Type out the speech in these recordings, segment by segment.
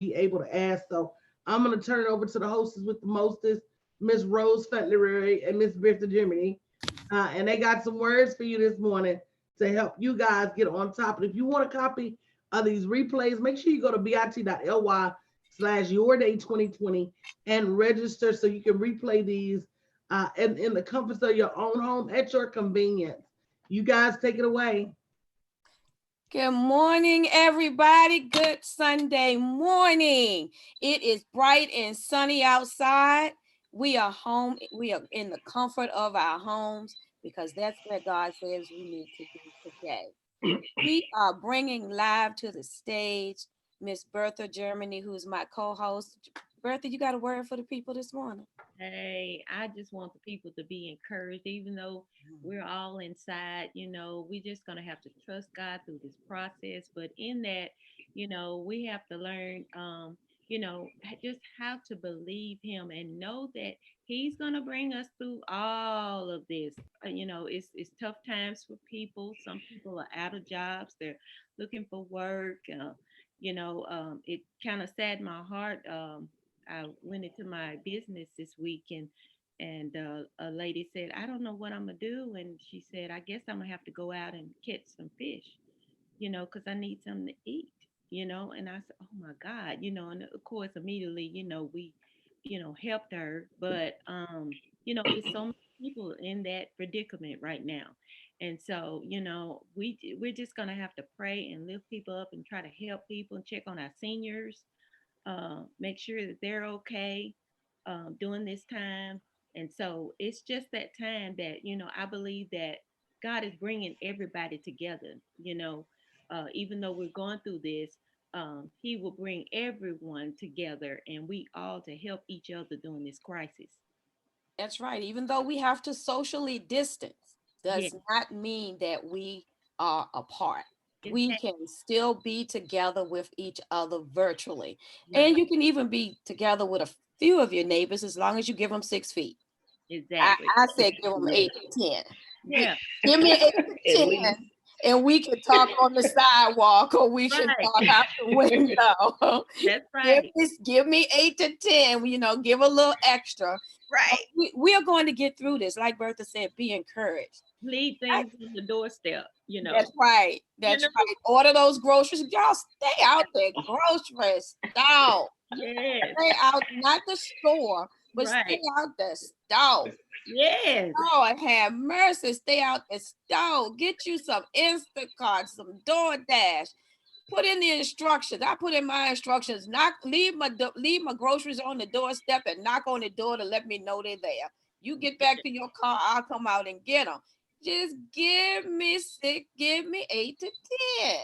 be able to ask. So I'm going to turn it over to the hostess with the mostest, Miss Rose Fetlery and Miss Bertha Germany. And they got some words for you this morning to help you guys get on top. And if you want a copy of these replays, make sure you go to bit.ly/yourday2020 and register so you can replay these in the comforts of your own home at your convenience. You guys take it away. Good morning, everybody. Good Sunday morning. It is bright and sunny outside. We are home. We are in the comfort of our homes because that's where God says we need to be today. We are bringing live to the stage Miss Bertha Germany, who's my co-host. Bertha, you got a word for the people this morning? Hey, I just want the people to be encouraged, even though we're all inside, we're just going to have to trust God through this process. But in that, we have to learn, just how to believe Him and know that He's going to bring us through all of this. It's tough times for people. Some people are out of jobs, they're looking for work. It kind of saddened my heart. I went into my business this week and a lady said, I don't know what I'm gonna do. And she said, I guess I'm gonna have to go out and catch some fish, because I need something to eat, And I said, oh my God, and of course immediately, we, helped her. But it's so many people in that predicament right now. And so, we're just gonna have to pray and lift people up and try to help people and check on our seniors, make sure that they're okay during this time. And so it's just that time that, I believe that God is bringing everybody together, even though we're going through this, He will bring everyone together and we all to help each other during this crisis. That's right. Even though we have to socially distance, Yeah, does not mean that we are apart. We exactly. can still be together with each other virtually. Right. And you can even be together with a few of your neighbors as long as you give them 6 feet. I, Exactly. I said give them Yeah. 8 to 10. Yeah. Give me 8 At to 10 least. and we can talk on the sidewalk or we can Right. talk out the window. That's right. Give me 8 to 10, give a little extra. Right. We are going to get through this. Like Bertha said, be encouraged. Leave things on the doorstep, That's right. You That's know? right. Order those groceries. Y'all stay out there. Grocery store. Yes. Stay out, not the store, but stay Right. out the store. Yes. Lord have mercy. Stay out the store. Get you some Instacart, some DoorDash. Put in the instructions. I put in my instructions. Not leave my groceries on the doorstep and knock on the door to let me know they're there. You get back to your car, I'll come out and get them. Just give me 8 to 10.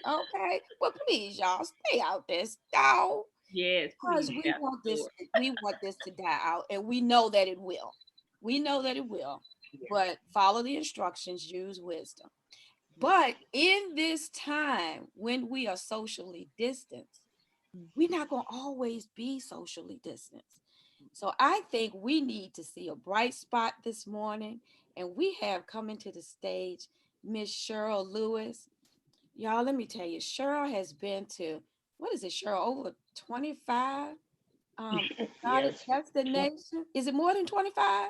Okay. Well, please, y'all, stay out there. Store. Yes, Because please. Out the door. we want this to die out, and we know that it will. We know that it will. But follow the instructions, use wisdom. But in this time when we are socially distanced, we're not going to always be socially distanced. So I think we need to see a bright spot this morning. And we have coming to the stage Miss Cheryl Lewis. Y'all, let me tell you, Cheryl has been to, what is it, Cheryl, over 25 exotic Yes. destination? Is it more than 25?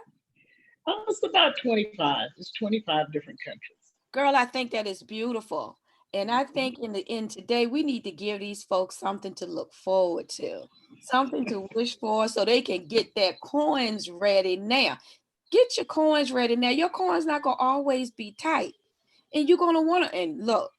It's about 25. It's 25 different countries. Girl, I think that is beautiful. And I think in today we need to give these folks something to look forward to, something to wish for so they can get their coins ready now. Get your coins ready now. Your coins not gonna always be tight. And you're gonna want to, and look,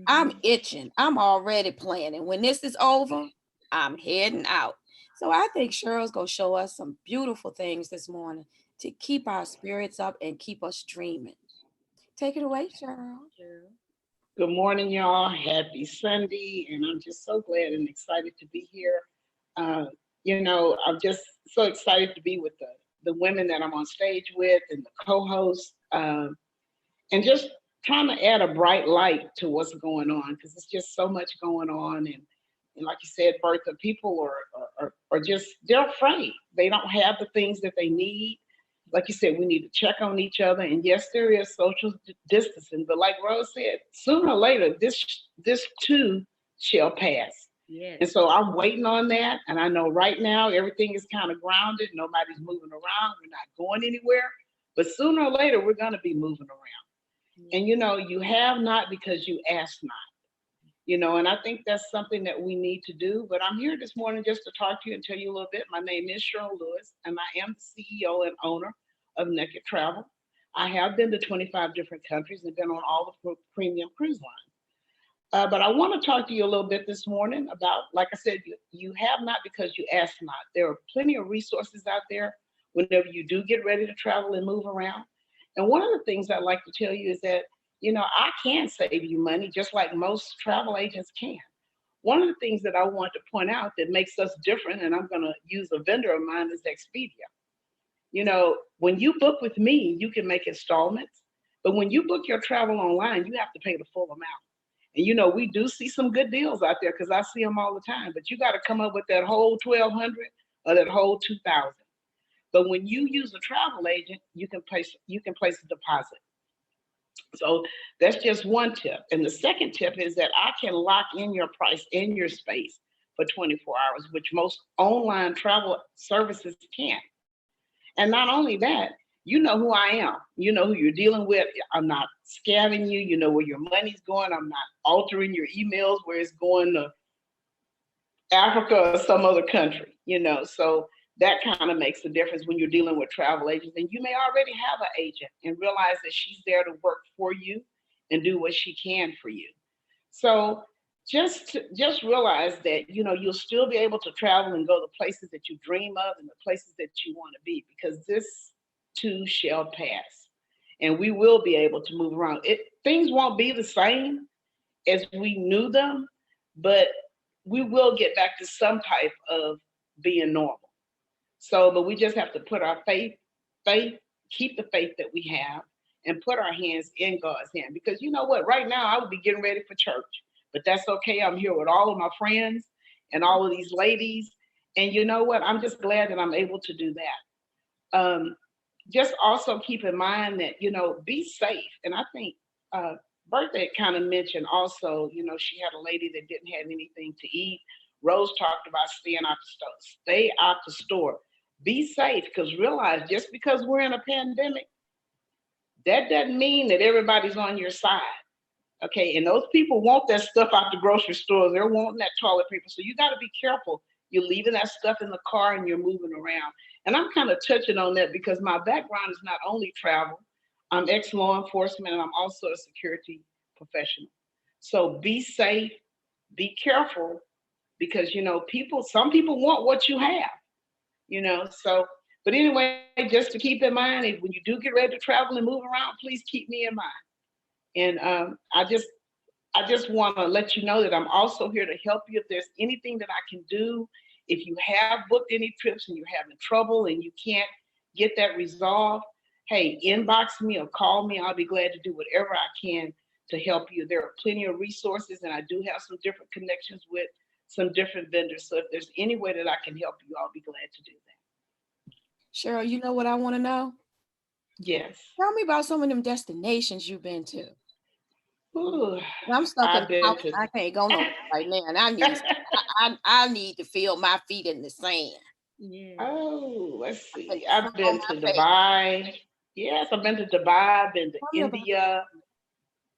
I'm Mhm. itching. I'm already planning. When this is over, I'm heading out. So I think Cheryl's gonna show us some beautiful things this morning to keep our spirits up and keep us dreaming. Take it away, Cheryl. Sure. Good morning, y'all. Happy Sunday. And I'm just so glad and excited to be here. Uh, I'm just so excited to be with the women that I'm on stage with and the co hosts, and just trying to add a bright light to what's going on because it's just so much going on. And like you said, Bertha, people are just, they're afraid. They don't have the things that they need. Like you said, we need to check on each other. And yes, there is social distancing, but like Rose said, sooner or later, this too shall pass. Yes. And so I'm waiting on that. And I know right now everything is kind of grounded. Nobody's moving around. We're not going anywhere. But sooner or later, we're going to be moving around. And you have not because you ask not. And I think that's something that we need to do. But I'm here this morning just to talk to you and tell you a little bit. My name is Cheryl Lewis, and I am the CEO and owner of Naked Travel. I have been to 25 different countries and been on all the premium cruise lines. But I want to talk to you a little bit this morning about, like I said, you have not because you ask not. There are plenty of resources out there whenever you do get ready to travel and move around. And one of the things I like to tell you is that I can save you money just like most travel agents can. One of the things that I want to point out that makes us different, and I'm going to use a vendor of mine, is Expedia. When you book with me, you can make installments, but when you book your travel online, you have to pay the full amount. And we do see some good deals out there because I see them all the time, but you got to come up with that whole 1,200 or that whole 2,000. But when you use a travel agent, you can place a deposit. So that's just one tip. And the second tip is that I can lock in your price in your space for 24 hours, which most online travel services can't. And not only that, you know who I am. You know who you're dealing with. I'm not scamming you. You know where your money's going. I'm not altering your emails where it's going to Africa or some other country, So that kind of makes a difference when you're dealing with travel agents. And you may already have an agent and realize that she's there to work for you and do what she can for you. So just realize that, you'll still be able to travel and go to places that you dream of and the places that you want to be, because this too shall pass. And we will be able to move around. Things won't be the same as we knew them, but we will get back to some type of being normal. So, but we just have to put our faith, keep the faith that we have, and put our hands in God's hand. Because you know what? Right now, I would be getting ready for church, but that's okay. I'm here with all of my friends and all of these ladies. And you know what? I'm just glad that I'm able to do that. Just also keep in mind that, be safe. And I think Bertha had kind of mentioned also, she had a lady that didn't have anything to eat. Rose talked about staying out the store. Stay out the store. Be safe, because realize just because we're in a pandemic, that doesn't mean that everybody's on your side. Okay, and those people want that stuff out the grocery store. They're wanting that toilet paper. So you got to be careful. You're leaving that stuff in the car and you're moving around. And I'm kind of touching on that because my background is not only travel. I'm ex-law enforcement, and I'm also a security professional. So be safe, be careful, because some people want what you have. So, but anyway, just to keep in mind, when you do get ready to travel and move around, please keep me in mind. And I just want to let you know that I'm also here to help you if there's anything that I can do. If you have booked any trips and you're having trouble and you can't get that resolved, hey, inbox me or call me. I'll be glad to do whatever I can to help you. There are plenty of resources, and I do have some different connections with some different vendors. So if there's any way that I can help you, I'll be glad to do that. Cheryl, you know what I want to know? Yes. Tell me about some of them destinations you've been to. Ooh, I'm stuck in the house. I can't go nowhere right now, and I need to feel my feet in the sand. Yeah. Oh, let's see. I've been to Dubai. Yes, I've been to Dubai. I've been to India,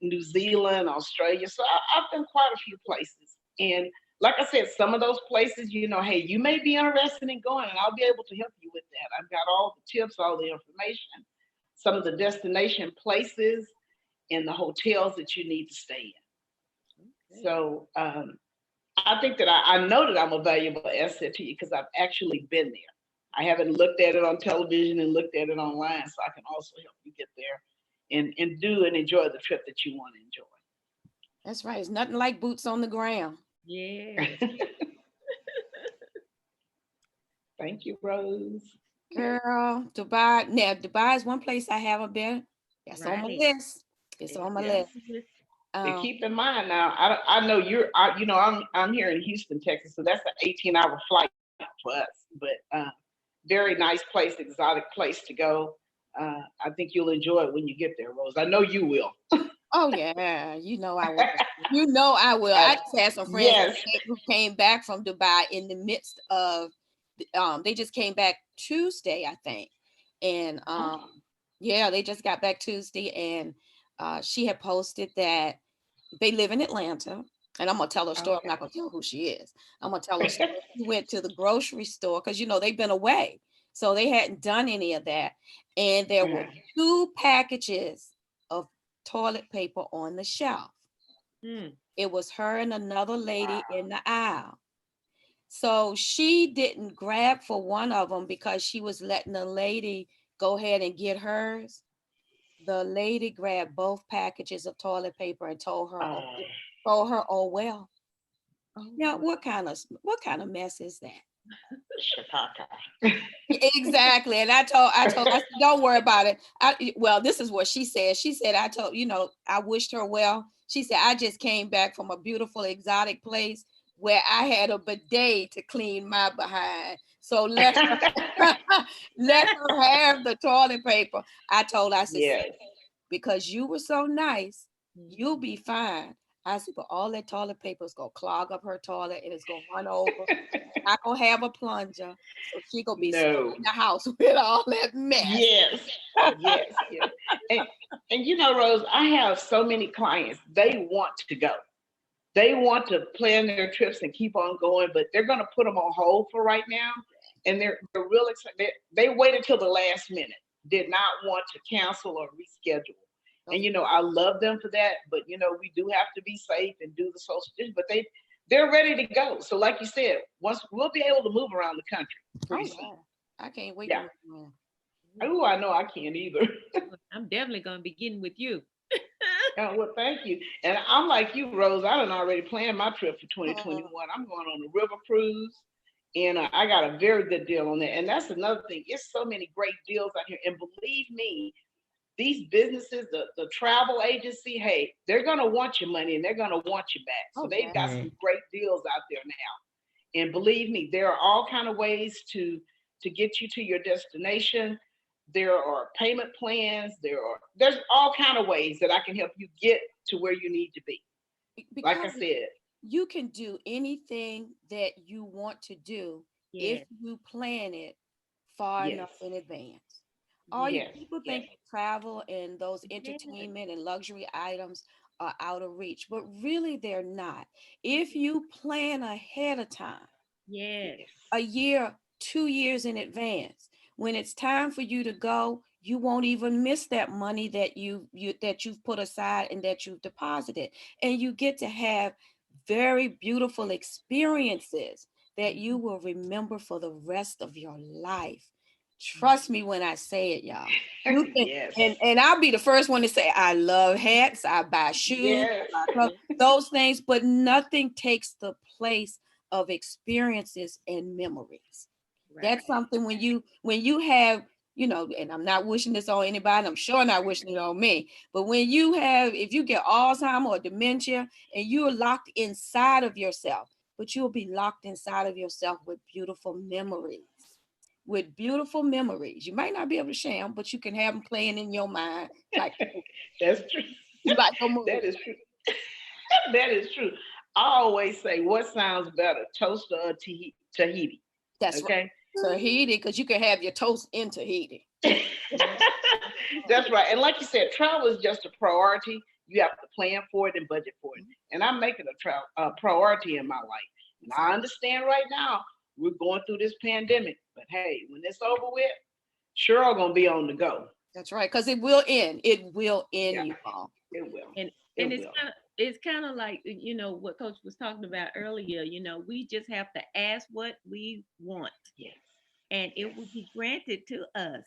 New Zealand, Australia. So I've been quite a few places. And like I said, some of those places, hey, you may be interested in going, and I'll be able to help you with that. I've got all the tips, all the information, some of the destination places, and the hotels that you need to stay in. Okay. So I think that I know that I'm a valuable asset to you because I've actually been there. I haven't looked at it on television and looked at it online, so I can also help you get there and do and enjoy the trip that you want to enjoy. That's right. It's nothing like boots on the ground. Yeah. Thank you, Rose. Girl, Dubai. Now, Dubai is one place I haven't been. That's on my list. It's on my list. And keep in mind now, I know I'm here in Houston, Texas, so that's an 18-hour flight for us. But very nice place, exotic place to go. I think you'll enjoy it when you get there, Rose. I know you will. Oh yeah, you know I will. You know I will. I just had some friends Yes. who came back from Dubai in the midst of they just came back Tuesday, I think. And yeah, they just got back Tuesday, and she had posted that they live in Atlanta. And I'm gonna tell her story. I'm not gonna tell who she is. I'm gonna tell her story. She went to the grocery store because they've been away. So they hadn't done any of that. And there were 2 packages of toilet paper on the shelf. It was her and another lady in the aisle. So she didn't grab for one of them because she was letting the lady go ahead and get hers. The lady grabbed both packages of toilet paper and told her, oh well. Now, what kind of mess is that? Chicago. Exactly. And I told, I said, don't worry about it. Well, this is what she said. She said, I wished her well. She said, I just came back from a beautiful exotic place where I had a bidet to clean my behind. So let her, let her have the toilet paper. I said, Yes. because you were so nice, you'll be fine. I said, but all that toilet paper is gonna clog up her toilet and it's gonna run over. Not gonna have a plunger, so she gonna be stuck in the house with all that mess. Yes, yes, yes. And Rose, I have so many clients. They want to go. They want to plan their trips and keep on going, but they're gonna put them on hold for right now. And they're real excited. They waited till the last minute. Did not want to cancel or reschedule. And I love them for that, but we do have to be safe and do the social distance. But they're ready to go. So, like you said, once we'll be able to move around the country pretty soon. I can't wait. Yeah. Oh, I know I can't either. I'm definitely gonna begin with you. Well, thank you. And I'm like you, Rose. I done already planned my trip for 2021. I'm going on a river cruise, and I got a very good deal on that. And that's another thing. It's so many great deals out here. And believe me, these businesses, the travel agency, hey, they're going to want your money and they're going to want you back. So they've got some great deals out there now. And believe me, there are all kind of ways to get you to your destination. There are payment plans. There's all kind of ways that I can help you get to where you need to be. Because like I said, you can do anything that you want to do if you plan it far enough in advance. All you people think travel and those entertainment and luxury items are out of reach, but really they're not. If you plan ahead of time, a year, 2 years in advance, when it's time for you to go, you won't even miss that money that you've put aside and that you've deposited, and you get to have very beautiful experiences that you will remember for the rest of your life. Trust me when I say it, y'all. And I'll be the first one to say, I love hats, I buy shoes, those things, but nothing takes the place of experiences and memories. That's something when you have, and I'm not wishing this on anybody, I'm sure not wishing it on me, but if you get Alzheimer's or dementia and you're locked inside of yourself, but you'll be locked inside of yourself with beautiful memories. You might not be able to share them, but you can have them playing in your mind. Like that's true. That is true. That is true. I always say, what sounds better, toaster or Tahiti? That's okay. Right. Tahiti, because you can have your toast in Tahiti. That's right. And like you said, travel is just a priority. You have to plan for it and budget for it. And I'm making a priority in my life. And I understand right now we're going through this pandemic, but hey, when it's over with, sure are going to be on the go. That's right, because it will end. It will end, you all. It will. And it's kind of like, what Coach was talking about earlier, we just have to ask what we want. Yes. And it will be granted to us.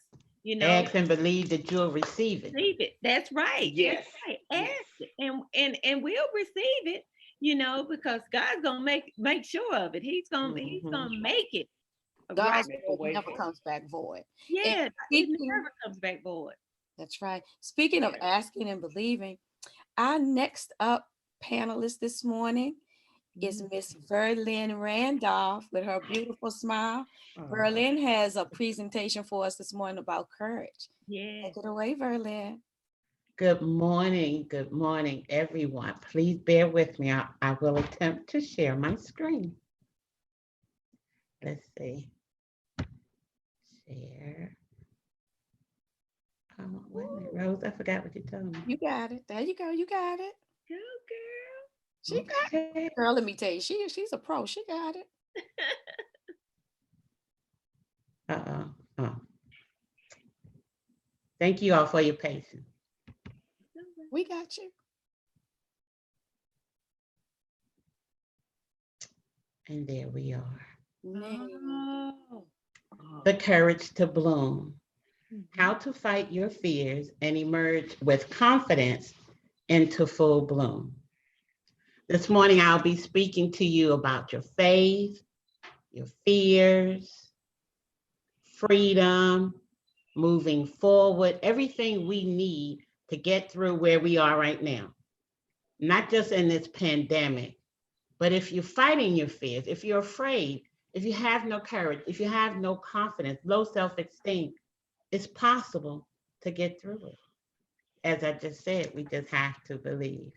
Ask and believe that you'll receive it. Receive it. That's right. Yes. That's right. Ask it. And we'll receive it, because God's gonna make sure of it. He's gonna make it. God's word never comes back void. Yeah, it never comes back void. That's right. Speaking of asking and believing, our next up panelist this morning is Miss Verlyn Randolph with her beautiful smile. Oh, Verlyn has a presentation for us this morning about courage. Yeah. Take it away, Verlyn. good morning, everyone. Please bear with me. I will attempt to share my screen. Let's see. Share. Oh, wait a minute, Rose, I forgot what you told me. You got it. There you go. You got it. Go, girl. She got it. Okay. Girl, let me tell you, she's a pro. She got it. Uh-oh. Oh. Thank you all for your patience. We got you. And there we are. Man. Oh. The courage to bloom. Mhm. How to fight your fears and emerge with confidence into full bloom. This morning, I'll be speaking to you about your faith, your fears, freedom, moving forward, everything we need to get through where we are right now. Not just in this pandemic, but if you're fighting your fears, if you're afraid, if you have no courage, if you have no confidence, low self-esteem, it's possible to get through it. As I just said, we just have to believe.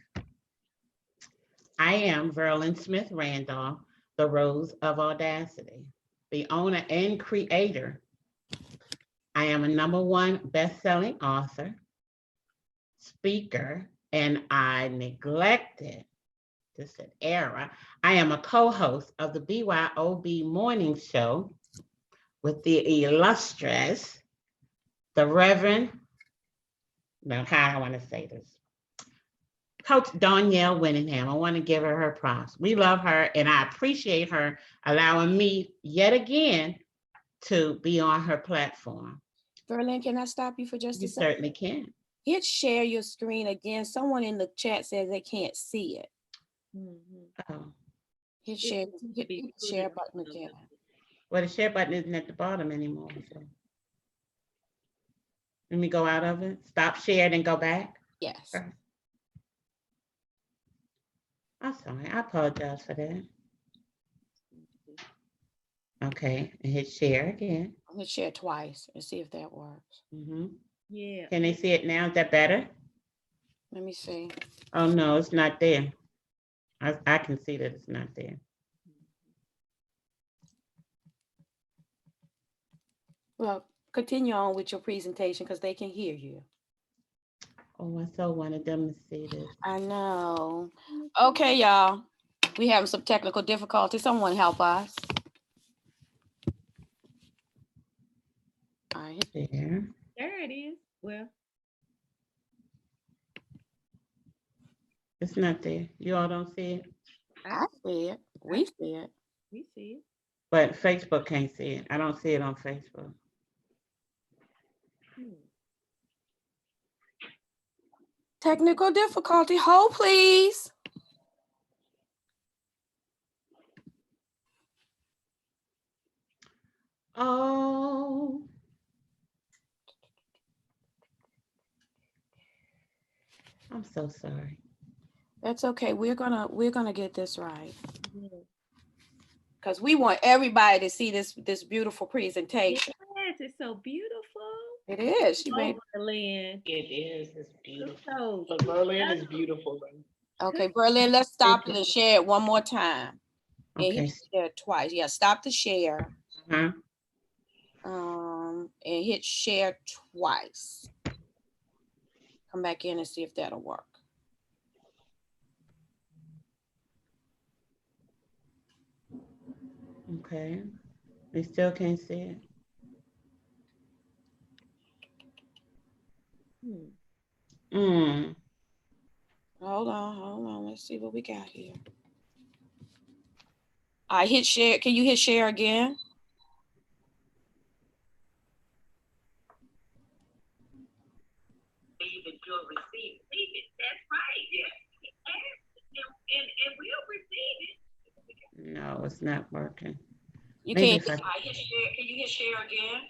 I am Verlyn Smith Randolph, the Rose of Audacity, the owner and creator. I am a #1 best-selling author, speaker, and I neglected, this is an error. I am a co-host of the BYOB Morning Show with the illustrious, the Reverend, now how I want to say this, Coach Danielle Winningham. I want to give her props. We love her, and I appreciate her allowing me yet again to be on her platform. Verlyn, can I stop you for just You a second? certainly can. Hit share your screen again. Someone in the chat says they can't see it. Mhm. Oh, Hit It share, needs to be hit put share in button the- again. well, the share button isn't at the bottom anymore. So let me go out of it. Stop sharing and go back. Yes. I'm sorry. I apologize for that. Okay, and hit share again. I'm gonna share twice and see if that works. Yeah. Can they see it now? Is that better? Let me see. Oh, no, it's not there. I can see that it's not there. Well, continue on with your presentation because they can hear you. Oh, I so wanted them to see this. I know. Okay, y'all. We having some technical difficulties. Someone help us. All right. There. There it is. Well, It's not there. You all don't see it? I see it. We see it. we see it. But Facebook can't see it. I don't see it on Facebook. Hmm. Technical difficulty. Hold, please. Oh. I'm so sorry. That's okay. We're gonna get this right Yeah. because we want everybody to see this beautiful presentation. Yes, it's so beautiful. It is. She made. Verlyn. It is. It's beautiful. So But Berlin is beautiful. Okay, Berlin. Let's stop it and share it one more time. And Okay. hit share twice. Yeah, stop the share. Uh-huh. And hit share twice. Come back in and see if that'll work. Okay. We still can't see it. Hold on. Let's see what we got here. I hit share. Can you hit share again? That's right. Yeah. And we'll receive it. No, it's not working. You Maybe can't. if I- I hit share. Can you hit share again?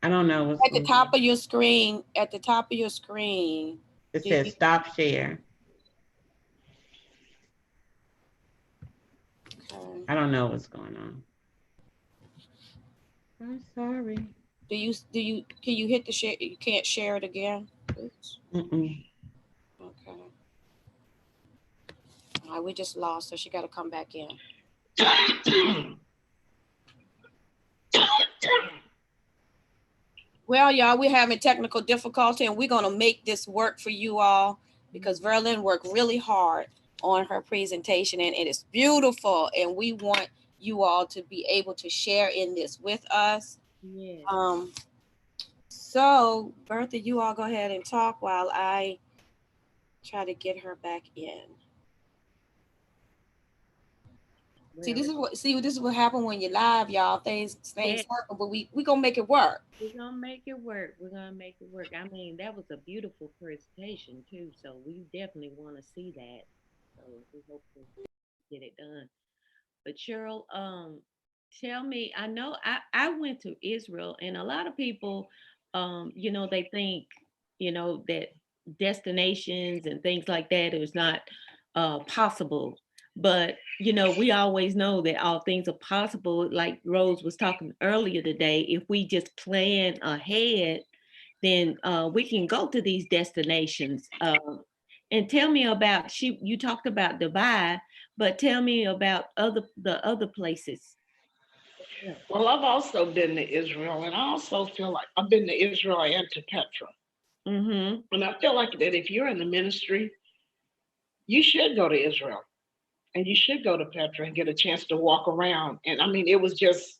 I don't know what's At the going top on. of your screen, at the top of your screen. It do says you- stop share. okay. I don't know what's going on. I'm sorry. Can you hit the share? You can't share it again? Oops. Mm-mm. Okay. All right, we just lost her. She got to come back in. Well, y'all, we're having technical difficulty and we're going to make this work for you all because Verlyn worked really hard on her presentation and it is beautiful. And we want you all to be able to share in this with us. Yes. So Bertha, you all go ahead and talk while I try to get her back in. See, this is what happened when you're live, y'all. Things happen, but we gonna make it work. We're gonna make it work. We're gonna make it work. I mean, that was a beautiful presentation too. So we definitely want to see that. So we hope to get it done. But Cheryl, tell me, I know I went to Israel and a lot of people, you know, they think, you know, that destinations and things like that is not possible. But, you know, we always know that all things are possible. Like Rose was talking earlier today, if we just plan ahead, then we can go to these destinations. And tell me about, you talked about Dubai, but tell me about the other places. Yeah. Well, I've also been to Israel, and I also feel like I've been to Israel and to Petra. Mm-hmm. And I feel like that if you're in the ministry, you should go to Israel and you should go to Petra and get a chance to walk around. And I mean, it was just,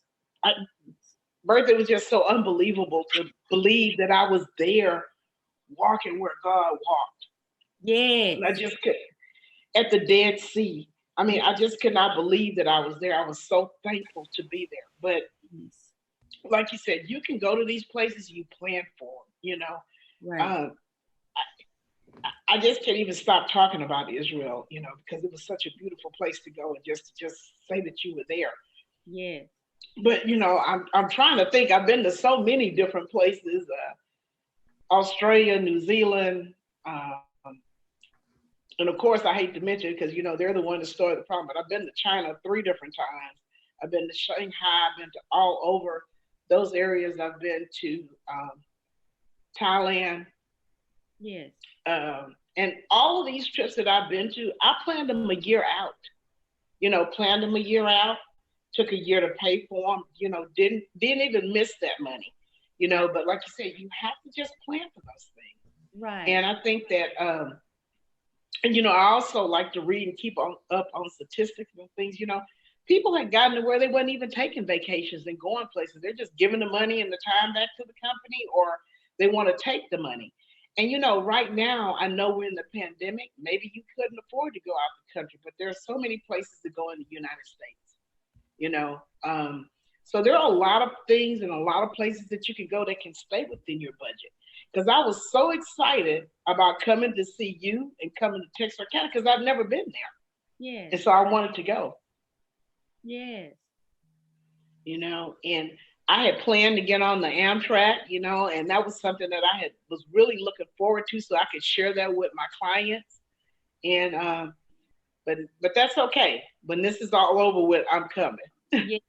Bertha, it was just so unbelievable to believe that I was there walking where God walked. Yeah. And I just could, at the Dead Sea. I mean, I just could not believe that I was there. I was so thankful to be there. But like you said, you can go to these places you plan for, you know. Right. I just can't even stop talking about Israel, you know, because it was such a beautiful place to go and just say that you were there. Yeah. But you know, I'm trying to think. I've been to so many different places: Australia, New Zealand, and of course, I hate to mention because you know they're the one that started the problem. But I've been to China 3 different times. I've been to Shanghai. I've been to all over those areas. I've been to Thailand. Yes. And all of these trips that I've been to, I planned them a year out. You know, planned them a year out. Took a year to pay for them. You know, didn't even miss that money. You know, but like you said, you have to just plan for those things. Right. And I think that, and you know, I also like to read and keep up on statistics and things. You know, people had gotten to where they wasn't even taking vacations and going places. They're just giving the money and the time back to the company, or they want to take the money. And you know, right now, I know we're in the pandemic. Maybe you couldn't afford to go out the country, but there are so many places to go in the United States. You know, so there are a lot of things and a lot of places that you can go that can stay within your budget. Because I was so excited about coming to see you and coming to Texarkana because I've never been there. Yes. And so I wanted to go. Yes. You know, and I had planned to get on the Amtrak, you know, and that was something that I was really looking forward to so I could share that with my clients. And but that's okay. When this is all over with, I'm coming. Yeah.